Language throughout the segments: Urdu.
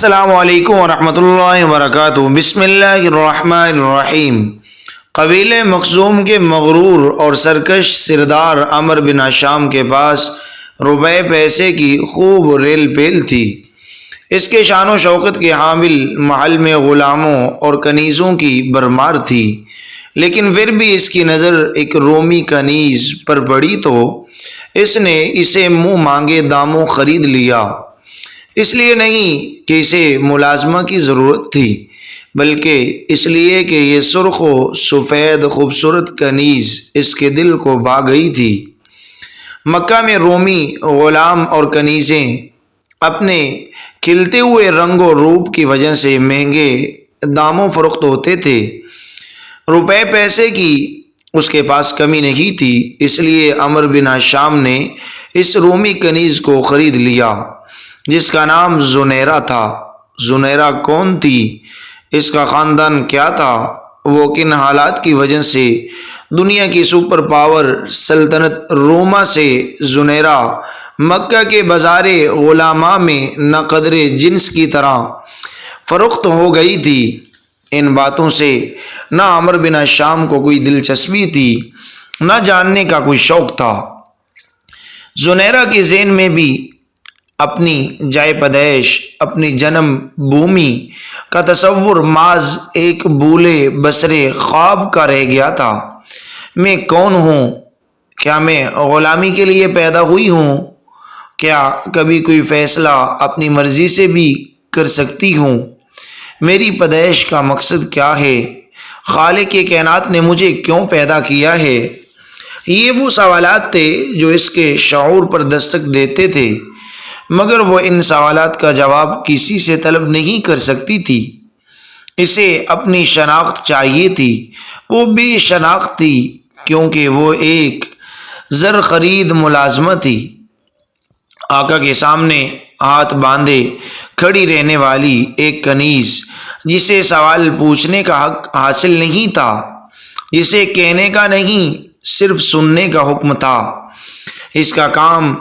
السلام علیکم ورحمۃ اللہ وبرکاتہ۔ بسم اللہ الرحمن الرحیم۔ قبیلہ مخزوم کے مغرور اور سرکش سردار عمرو بن ہشام کے پاس روپے پیسے کی خوب ریل پیل تھی۔ اس کے شان و شوکت کے حامل محل میں غلاموں اور کنیزوں کی بھرمار تھی، لیکن پھر بھی اس کی نظر ایک رومی کنیز پر پڑی تو اس نے اسے منہ مانگے داموں خرید لیا۔ اس لیے نہیں کہ اسے ملازمہ کی ضرورت تھی، بلکہ اس لیے کہ یہ سرخ و سفید خوبصورت کنیز اس کے دل کو بھا گئی تھی۔ مکہ میں رومی غلام اور کنیزیں اپنے کھلتے ہوئے رنگ و روپ کی وجہ سے مہنگے داموں فروخت ہوتے تھے۔ روپے پیسے کی اس کے پاس کمی نہیں تھی، اس لیے عمرو بن ہشام نے اس رومی کنیز کو خرید لیا، جس کا نام زنیرہ تھا۔ زنیرہ کون تھی؟ اس کا خاندان کیا تھا؟ وہ کن حالات کی وجہ سے دنیا کی سپر پاور سلطنت روما سے زنیرہ مکہ کے بازار غلاماء میں نہ قدر جنس کی طرح فروخت ہو گئی تھی؟ ان باتوں سے نہ عمرو بن ہشام کو کوئی دلچسپی تھی، نہ جاننے کا کوئی شوق تھا۔ زنیرہ کے ذہن میں بھی اپنی جائے پیدائش، اپنی جنم بھومی کا تصور محض ایک بھولے بسرے خواب کا رہ گیا تھا۔ میں کون ہوں؟ کیا میں غلامی کے لیے پیدا ہوئی ہوں؟ کیا کبھی کوئی فیصلہ اپنی مرضی سے بھی کر سکتی ہوں؟ میری پیدائش کا مقصد کیا ہے؟ خالق کائنات نے مجھے کیوں پیدا کیا ہے؟ یہ وہ سوالات تھے جو اس کے شعور پر دستک دیتے تھے، مگر وہ ان سوالات کا جواب کسی سے طلب نہیں کر سکتی تھی۔ اسے اپنی شناخت چاہیے تھی۔ وہ بے شناخت تھی کیونکہ وہ ایک زر خرید ملازمہ تھی۔ آقا کے سامنے ہاتھ باندھے کھڑی رہنے والی ایک کنیز، جسے سوال پوچھنے کا حق حاصل نہیں تھا، جسے کہنے کا نہیں صرف سننے کا حکم تھا۔ اس کا کام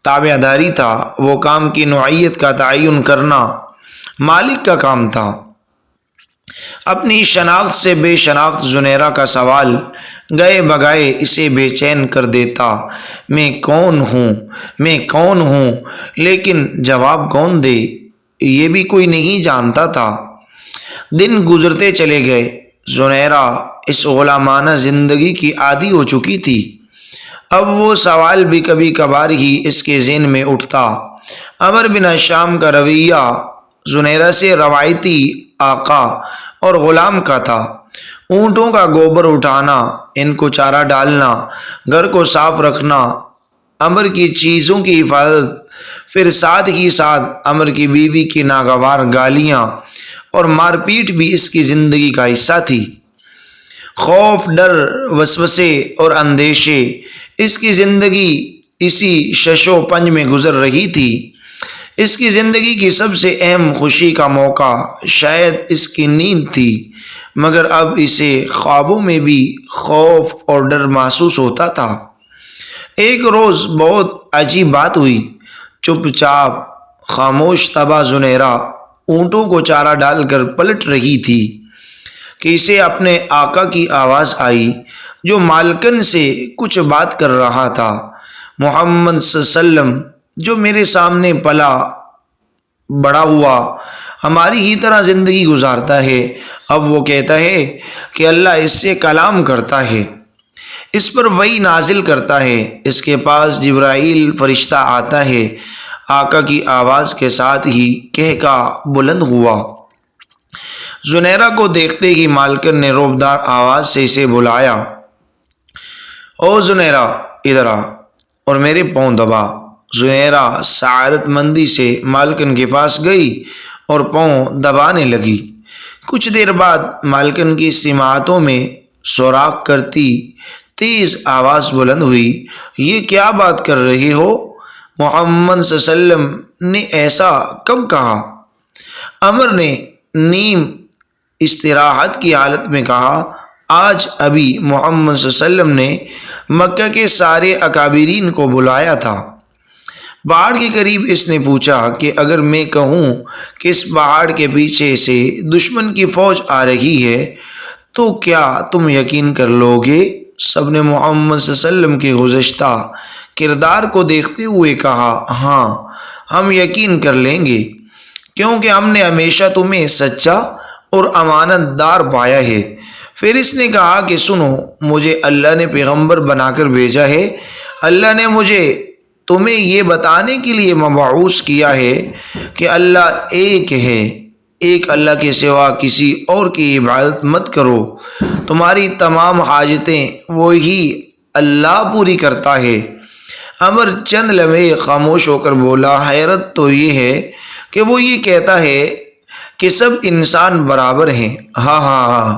تابع داری تھا، وہ کام کی نوعیت کا تعین کرنا مالک کا کام تھا۔ اپنی شناخت سے بے شناخت زنیرہ کا سوال گئے بگائے اسے بے چین کر دیتا۔ میں کون ہوں؟ میں کون ہوں؟ لیکن جواب کون دے، یہ بھی کوئی نہیں جانتا تھا۔ دن گزرتے چلے گئے۔ زنیرہ اس غلامانہ زندگی کی عادی ہو چکی تھی۔ اب وہ سوال بھی کبھی کبھار ہی اس کے ذہن میں اٹھتا۔ عمرو بن ہشام کا رویہ زنیرہ سے روایتی آقا اور غلام کا تھا۔ اونٹوں کا گوبر اٹھانا، ان کو چارہ ڈالنا، گھر کو صاف رکھنا، عمرو کی چیزوں کی حفاظت، پھر ساتھ ہی ساتھ عمرو کی بیوی کی ناگوار گالیاں اور مار پیٹ بھی اس کی زندگی کا حصہ تھی۔ خوف، ڈر، وسوسے اور اندیشے، اس کی زندگی اسی شش و پنج میں گزر رہی تھی۔ اس کی زندگی کی سب سے اہم خوشی کا موقع شاید اس کی نیند تھی، مگر اب اسے خوابوں میں بھی خوف اور ڈر محسوس ہوتا تھا۔ ایک روز بہت عجیب بات ہوئی۔ چپ چاپ خاموش طبع زنیرہ اونٹوں کو چارہ ڈال کر پلٹ رہی تھی کہ اسے اپنے آقا کی آواز آئی، جو مالکن سے کچھ بات کر رہا تھا۔ محمد صلی اللہ علیہ وسلم جو میرے سامنے پلا بڑا ہوا، ہماری ہی طرح زندگی گزارتا ہے، اب وہ کہتا ہے کہ اللہ اس سے کلام کرتا ہے، اس پر وحی نازل کرتا ہے، اس کے پاس جبرائیل فرشتہ آتا ہے۔ آقا کی آواز کے ساتھ ہی کہکا بلند ہوا۔ زنیرہ کو دیکھتے ہی مالکن نے روبدار آواز سے اسے بلایا، او زنیرہ ادھر آ اور میرے پاؤں دبا۔ زنیرہ سعادت مندی سے مالکن کے پاس گئی اور پاؤں دبانے لگی۔ کچھ دیر بعد مالکن کی سماعتوں میں سوراخ کرتی تیز آواز بلند ہوئی، یہ کیا بات کر رہے ہو؟ محمد صلی اللہ علیہ وسلم نے ایسا کب کہا؟ عمر نے نیم استراحت کی حالت میں کہا، آج ابھی محمد صلی اللہ علیہ وسلم نے مکہ کے سارے اکابرین کو بلایا تھا۔ پہاڑ کے قریب اس نے پوچھا کہ اگر میں کہوں کہ اس پہاڑ کے پیچھے سے دشمن کی فوج آ رہی ہے تو کیا تم یقین کر لو گے؟ سب نے محمد صلی اللہ علیہ وسلم کے گزشتہ کردار کو دیکھتے ہوئے کہا، ہاں ہم یقین کر لیں گے، کیونکہ ہم نے ہمیشہ تمہیں سچا اور امانت دار پایا ہے۔ پھر اس نے کہا کہ سنو، مجھے اللہ نے پیغمبر بنا کر بھیجا ہے۔ اللہ نے مجھے تمہیں یہ بتانے کے لیے مبعوث کیا ہے کہ اللہ ایک ہے، ایک اللہ کے سوا کسی اور کی عبادت مت کرو، تمہاری تمام حاجتیں وہی اللہ پوری کرتا ہے۔ عمر چند لمحے خاموش ہو کر بولا، حیرت تو یہ ہے کہ وہ یہ کہتا ہے کہ سب انسان برابر ہیں۔ ہاں ہاں ہاں،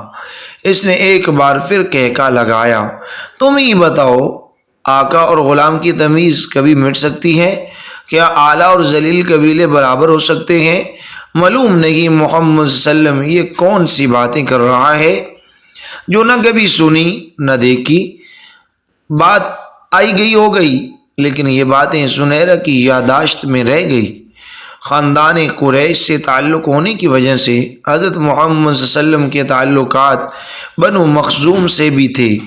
اس نے ایک بار پھر کہکا لگایا۔ تم ہی بتاؤ، آقا اور غلام کی تمیز کبھی مٹ سکتی ہے؟ کیا اعلیٰ اور ذلیل قبیلے برابر ہو سکتے ہیں؟ معلوم نہیں محمد صلی اللہ علیہ وسلم یہ کون سی باتیں کر رہا ہے جو نہ کبھی سنی نہ دیکھی۔ بات آئی گئی ہو گئی، لیکن یہ باتیں سنیرہ کی یادداشت میں رہ گئی۔ خاندان قریش سے تعلق ہونے کی وجہ سے حضرت محمد صلی اللہ علیہ وسلم کے تعلقات بنو مخزوم سے بھی تھے،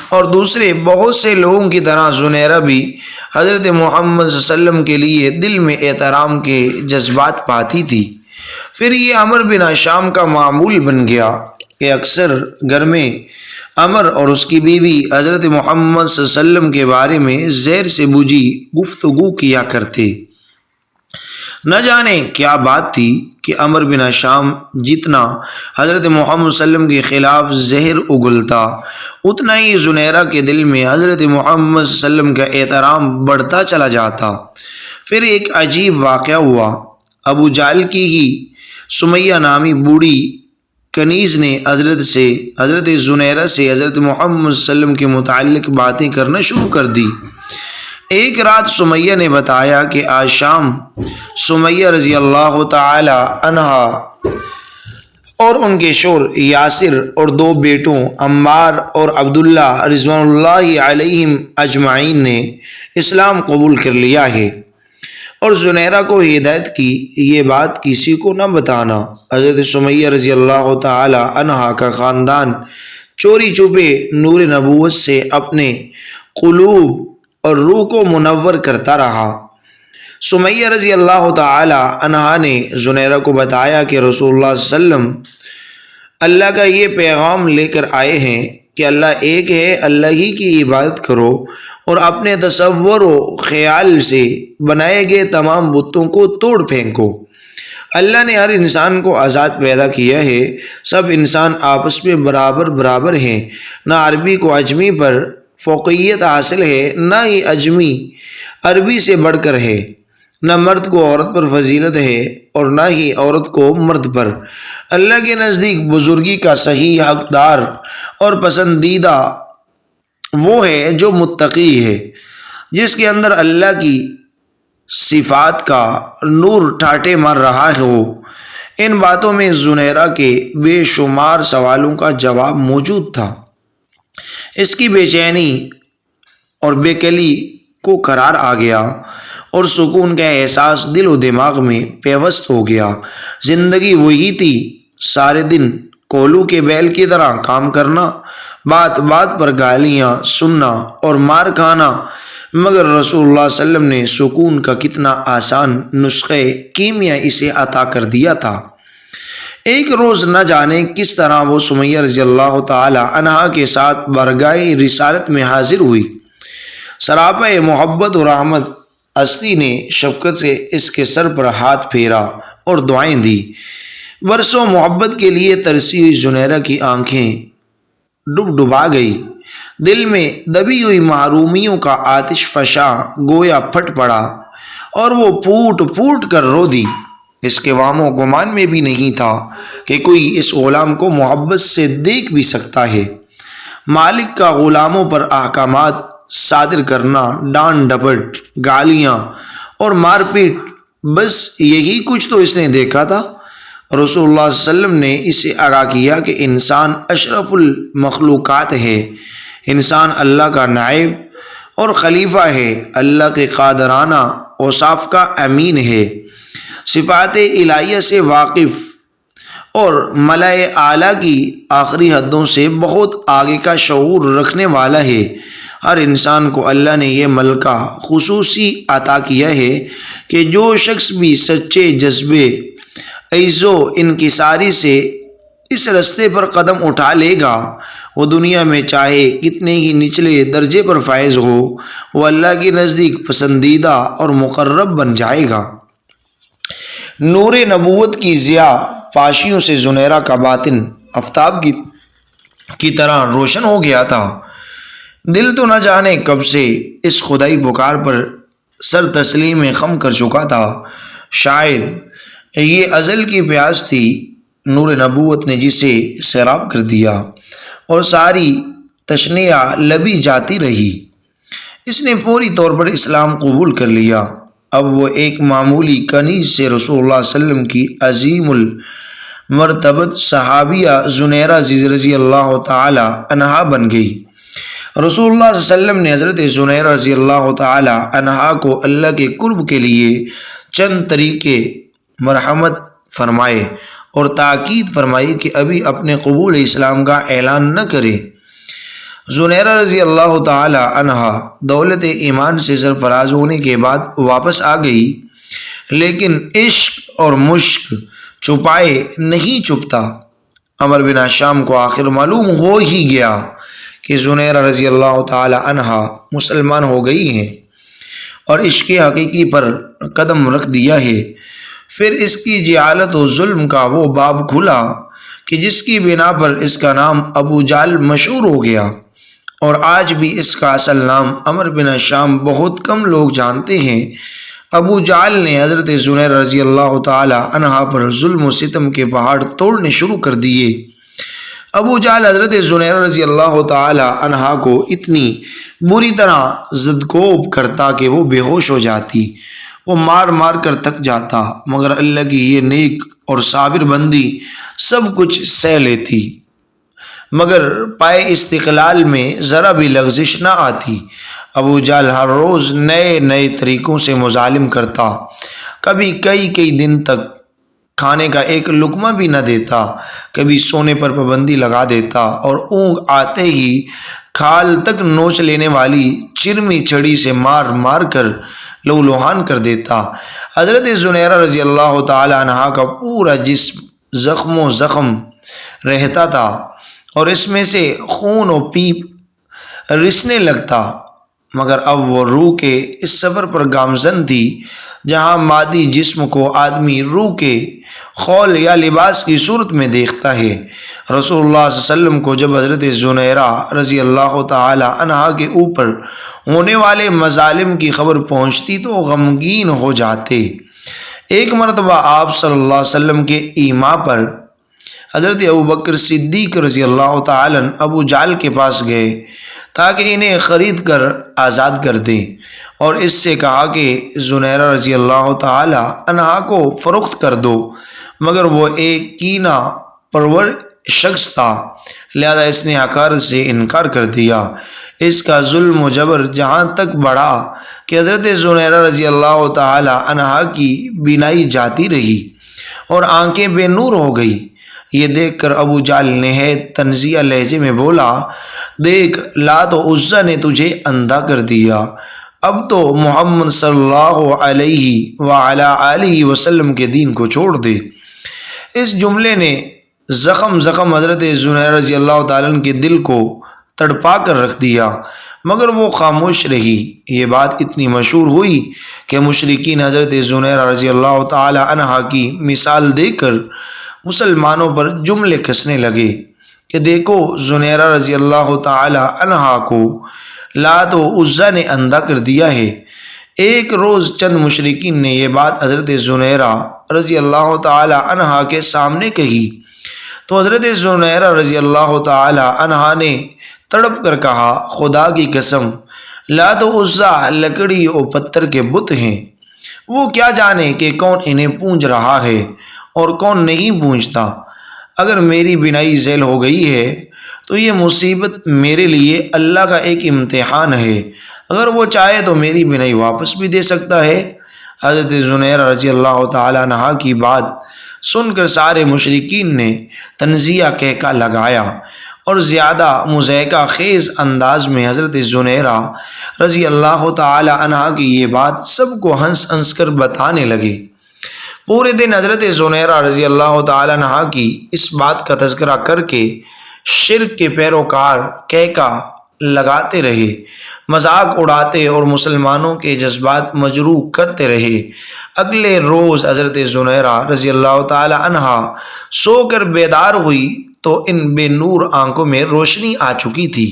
اور دوسرے بہت سے لوگوں کی طرح سنیرہ بھی حضرت محمد صلی اللہ علیہ وسلم کے لیے دل میں احترام کے جذبات پاتی تھی۔ پھر یہ عمر بن ہشام کا معمول بن گیا کہ اکثر گھر میں عمر اور اس کی بیوی حضرت محمد صلی اللہ علیہ وسلم کے بارے میں زہر سے بجھی گفتگو کیا کرتے۔ نہ جانے کیا بات تھی کہ عمر بن ہشام جتنا حضرت محمد صلی اللہ علیہ وسلم کے خلاف زہر اگلتا، اتنا ہی زنیرہ کے دل میں حضرت محمد صلی اللہ علیہ وسلم کا احترام بڑھتا چلا جاتا۔ پھر ایک عجیب واقعہ ہوا۔ ابو جہل کی ہی سمیہ نامی بوڑھی کنیز نے حضرت زنیرہ سے حضرت محمد صلی اللہ علیہ وسلم کے متعلق باتیں کرنا شروع کر دی۔ ایک رات سمیہ نے بتایا کہ آج شام سمیہ رضی اللہ تعالی عنہا اور ان کے شوہر یاسر اور دو بیٹوں عمار اور عبداللہ رضوان اللہ علیہم اجمعین نے اسلام قبول کر لیا ہے، اور زنیرہ کو ہدایت کی یہ بات کسی کو نہ بتانا۔ حضرت سمیہ رضی اللہ تعالی عنہا کا خاندان چوری چھپے نور نبوت سے اپنے قلوب اور روح کو منور کرتا رہا۔ سمیہ رضی اللہ تعالی عنہا نے زنیرہ کو بتایا کہ رسول اللہ صلی اللہ علیہ وسلم اللہ کا یہ پیغام لے کر آئے ہیں کہ اللہ ایک ہے، اللہ ہی کی عبادت کرو اور اپنے تصور و خیال سے بنائے گئے تمام بتوں کو توڑ پھینکو۔ اللہ نے ہر انسان کو آزاد پیدا کیا ہے، سب انسان آپس میں برابر ہیں، نہ عربی کو عجمی پر فوقیت حاصل ہے، نہ ہی عجمی عربی سے بڑھ کر ہے، نہ مرد کو عورت پر فضیلت ہے اور نہ ہی عورت کو مرد پر۔ اللہ کے نزدیک بزرگی کا صحیح حقدار اور پسندیدہ وہ ہے جو متقی ہے، جس کے اندر اللہ کی صفات کا نور ٹھاٹھے مار رہا ہو۔ ان باتوں میں زنیرہ کے بے شمار سوالوں کا جواب موجود تھا۔ اس کی بے چینی اور بے کلی کو قرار آ گیا اور سکون کا احساس دل و دماغ میں پیوست ہو گیا۔ زندگی وہی تھی، سارے دن کولو کے بیل کی طرح کام کرنا، بات بات پر گالیاں سننا اور مار کھانا، مگر رسول اللہ صلی اللہ علیہ وسلم نے سکون کا کتنا آسان نسخے کیمیا اسے عطا کر دیا تھا۔ ایک روز نہ جانے کس طرح وہ سمیہ رضی اللہ تعالی عنہا کے ساتھ بارگاہ رسالت میں حاضر ہوئی۔ سراپا محبت و رحمت اصلی نے شفقت سے اس کے سر پر ہاتھ پھیرا اور دعائیں دی۔ برسوں محبت کے لیے ترسی ہوئی زنیرہ کی آنکھیں ڈبا گئی، دل میں دبی ہوئی محرومیوں کا آتش فشاں گویا پھٹ پڑا اور وہ پھوٹ پھوٹ کر رو دی۔ اس کے وام و گمان میں بھی نہیں تھا کہ کوئی اس غلام کو محبت سے دیکھ بھی سکتا ہے۔ مالک کا غلاموں پر احکامات صادر کرنا، ڈانٹ ڈپٹ، گالیاں اور مار پیٹ، بس یہی کچھ تو اس نے دیکھا تھا۔ رسول اللہ صلی اللہ علیہ وسلم نے اسے آگاہ کیا کہ انسان اشرف المخلوقات ہے، انسان اللہ کا نائب اور خلیفہ ہے، اللہ کے قادرانہ اوصاف کا امین ہے، صفات الہیہ سے واقف اور ملائے اعلیٰ کی آخری حدوں سے بہت آگے کا شعور رکھنے والا ہے۔ ہر انسان کو اللہ نے یہ ملکہ خصوصی عطا کیا ہے کہ جو شخص بھی سچے جذبے، عجز و انکساری سے اس رستے پر قدم اٹھا لے گا، وہ دنیا میں چاہے کتنے ہی نچلے درجے پر فائز ہو، وہ اللہ کے نزدیک پسندیدہ اور مقرب بن جائے گا۔ نور نبوت کی ضیاء پاشیوں سے زنیرہ کا باطن آفتاب کی طرح روشن ہو گیا تھا۔ دل تو نہ جانے کب سے اس خدائی پکار پر سر تسلیم خم کر چکا تھا، شاید یہ ازل کی پیاس تھی، نور نبوت نے جسے سیراب کر دیا اور ساری تشنیع لبی جاتی رہی۔ اس نے فوری طور پر اسلام قبول کر لیا۔ اب وہ ایک معمولی کنیز سے رسول اللہ صلی اللہ علیہ وسلم کی عظیم المرتبت صحابیہ زنیرہ رضی اللہ تعالی عنہا بن گئی۔ رسول اللہ صلی اللہ علیہ وسلم نے حضرت زنیرہ رضی اللہ تعالی عنہا کو اللہ کے قرب کے لیے چند طریقے مرحمت فرمائے اور تاکید فرمائی کہ ابھی اپنے قبول اسلام کا اعلان نہ کرے۔ زنیرہ رضی اللہ تعالی عنہا دولت ایمان سے سرفراز ہونے کے بعد واپس آ گئی، لیکن عشق اور مشق چھپائے نہیں چھپتا۔ عمر بن شام کو آخر معلوم ہو ہی گیا کہ زنیرہ رضی اللہ تعالی عنہا مسلمان ہو گئی ہیں اور عشق حقیقی پر قدم رکھ دیا ہے۔ پھر اس کی جہالت و ظلم کا وہ باب کھلا کہ جس کی بنا پر اس کا نام ابو جہل مشہور ہو گیا، اور آج بھی اس کا اصل نام عمر بن شام بہت کم لوگ جانتے ہیں۔ ابو جہل نے حضرت زنیرہ رضی اللہ تعالی عنہا پر ظلم و ستم کے پہاڑ توڑنے شروع کر دیے۔ ابو جہل حضرت زنیرہ رضی اللہ تعالی عنہا کو اتنی بری طرح زدکوب کرتا کہ وہ بے ہوش ہو جاتی، وہ مار مار کر تک جاتا، مگر اللہ کی یہ نیک اور صابر بندی سب کچھ سہ لیتی، مگر پائے استقلال میں ذرا بھی لغزش نہ آتی۔ ابو جہل ہر روز نئے نئے طریقوں سے مظالم کرتا، کبھی کئی دن تک کھانے کا ایک لقمہ بھی نہ دیتا، کبھی سونے پر پابندی لگا دیتا اور اونگ آتے ہی کھال تک نوچ لینے والی چرمی چھڑی سے مار مار کر لہولہان کر دیتا۔ حضرت زنیرہ رضی اللہ تعالی عنہا کا پورا جسم زخم و زخم رہتا تھا اور اس میں سے خون و پیپ رسنے لگتا، مگر اب وہ روح کے اس سفر پر گامزن تھی جہاں مادی جسم کو آدمی روح کے خول یا لباس کی صورت میں دیکھتا ہے۔ رسول اللہ صلی اللہ علیہ وسلم کو جب حضرت زنیرہ رضی اللہ تعالی عنہا کے اوپر ہونے والے مظالم کی خبر پہنچتی تو غمگین ہو جاتے۔ ایک مرتبہ آپ صلی اللہ علیہ وسلم کے ایما پر حضرت ابوبکر صدیق رضی اللہ تعالی عنہ ابو جہل کے پاس گئے تاکہ انہیں خرید کر آزاد کر دیں، اور اس سے کہا کہ زنیرہ رضی اللہ تعالی عنہا کو فروخت کر دو، مگر وہ ایک کینہ پرور شخص تھا، لہذا اس نے حقارت سے انکار کر دیا۔ اس کا ظلم و جبر جہاں تک بڑھا کہ حضرت زنیرہ رضی اللہ تعالی عنہا کی بینائی جاتی رہی اور آنکھیں بے نور ہو گئی۔ یہ دیکھ کر ابو جہل نہایت طنزیہ لہجے میں بولا، دیکھ لات و عزیٰ نے تجھے اندھا کر دیا، اب تو محمد صلی اللہ علیہ وعلی آلہ وسلم کے دین کو چھوڑ دے۔ اس جملے نے زخم حضرت زنیرہ رضی اللہ تعالیٰ عنہ کے دل کو تڑپا کر رکھ دیا، مگر وہ خاموش رہی۔ یہ بات اتنی مشہور ہوئی کہ مشرکین حضرت زنیرہ رضی اللہ تعالی عنہا کی مثال دے کر مسلمانوں پر جملے کسنے لگے کہ دیکھو زنیرہ رضی اللہ تعالی عنہا کو لات و عزیٰ نے اندھا کر دیا ہے۔ ایک روز چند مشرکین نے یہ بات حضرت زنیرہ رضی اللہ تعالی عنہا کے سامنے کہی تو حضرت زنیرہ رضی اللہ تعالی عنہا نے تڑپ کر کہا، خدا کی قسم، لات و عزیٰ لکڑی و پتھر کے بت ہیں، وہ کیا جانے کہ کون انہیں پونج رہا ہے اور کون نہیں پونجتا۔ اگر میری بینائی ذیل ہو گئی ہے تو یہ مصیبت میرے لیے اللہ کا ایک امتحان ہے، اگر وہ چاہے تو میری بینائی واپس بھی دے سکتا ہے۔ حضرت زنیرہ رضی اللہ تعالیٰ عنہ کی بات سن کر سارے مشرکین نے تنزیہ کہکا لگایا اور زیادہ مضحکہ خیز انداز میں حضرت زنیرہ رضی اللہ تعالی عنہ کی یہ بات سب کو ہنس ہنس کر بتانے لگے۔ پورے دن حضرت زنیرہ رضی اللہ تعالی عنہ کی اس بات کا تذکرہ کر کے شرک کے پیروکار کہکا لگاتے رہے، مذاق اڑاتے اور مسلمانوں کے جذبات مجروح کرتے رہے۔ اگلے روز حضرت زنیرہ رضی اللہ تعالی عنہ سو کر بیدار ہوئی تو ان بے نور آنکھوں میں روشنی آ چکی تھی۔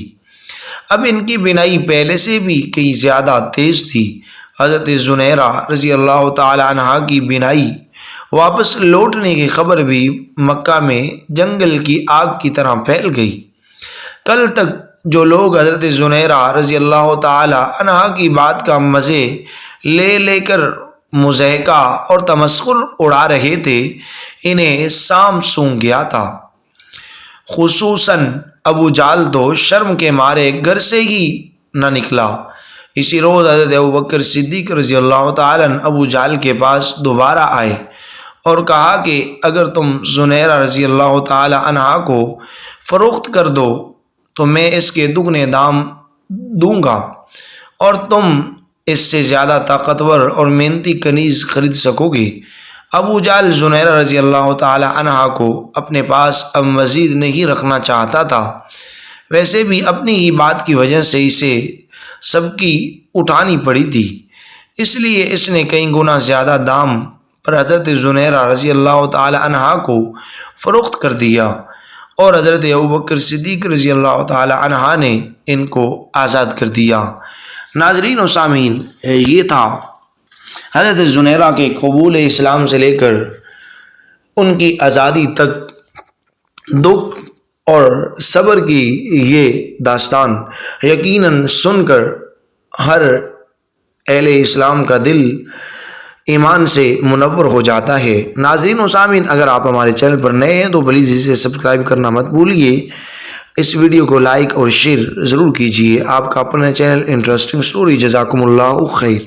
اب ان کی بینائی پہلے سے بھی کئی زیادہ تیز تھی۔ حضرت زنیرہ رضی اللہ تعالی عنہ کی بینائی واپس لوٹنے کی خبر بھی مکہ میں جنگل کی آگ کی طرح پھیل گئی۔ کل تک جو لوگ حضرت زنیرہ رضی اللہ تعالی عنہ کی بات کا مزے لے لے کر مضحکہ اور تمسخر اڑا رہے تھے، انہیں سام سونگ گیا تھا۔ خصوصاً ابو جہل تو شرم کے مارے گھر سے ہی نہ نکلا۔ اسی روز حضرت ابوبکر صدیق رضی اللہ تعالیٰ عنہ ابو جہل کے پاس دوبارہ آئے اور کہا کہ اگر تم زنیرہ رضی اللہ تعالیٰ عنہ کو فروخت کر دو تو میں اس کے دگنے دام دوں گا اور تم اس سے زیادہ طاقتور اور محنتی کنیز خرید سکو گے۔ ابو جہل زنیرہ رضی اللہ تعالی عنہ کو اپنے پاس اب مزید نہیں رکھنا چاہتا تھا، ویسے بھی اپنی ہی بات کی وجہ سے اسے سب کی اٹھانی پڑی تھی، اس لیے اس نے کئی گنا زیادہ دام پر حضرت زنیرہ رضی اللہ تعالی عنہ کو فروخت کر دیا اور حضرت ابوبکر صدیق رضی اللہ تعالی عنہ نے ان کو آزاد کر دیا۔ ناظرین و سامعین، یہ تھا حضرت زنیرہ کے قبول اسلام سے لے کر ان کی آزادی تک دکھ اور صبر کی یہ داستان۔ یقیناً سن کر ہر اہل اسلام کا دل ایمان سے منور ہو جاتا ہے۔ ناظرین و سامعین، اگر آپ ہمارے چینل پر نئے ہیں تو پلیز اسے سبسکرائب کرنا مت بھولیے، اس ویڈیو کو لائک اور شیئر ضرور کیجیے۔ آپ کا اپنا چینل انٹرسٹنگ سٹوری۔ جزاکم اللہ خیر۔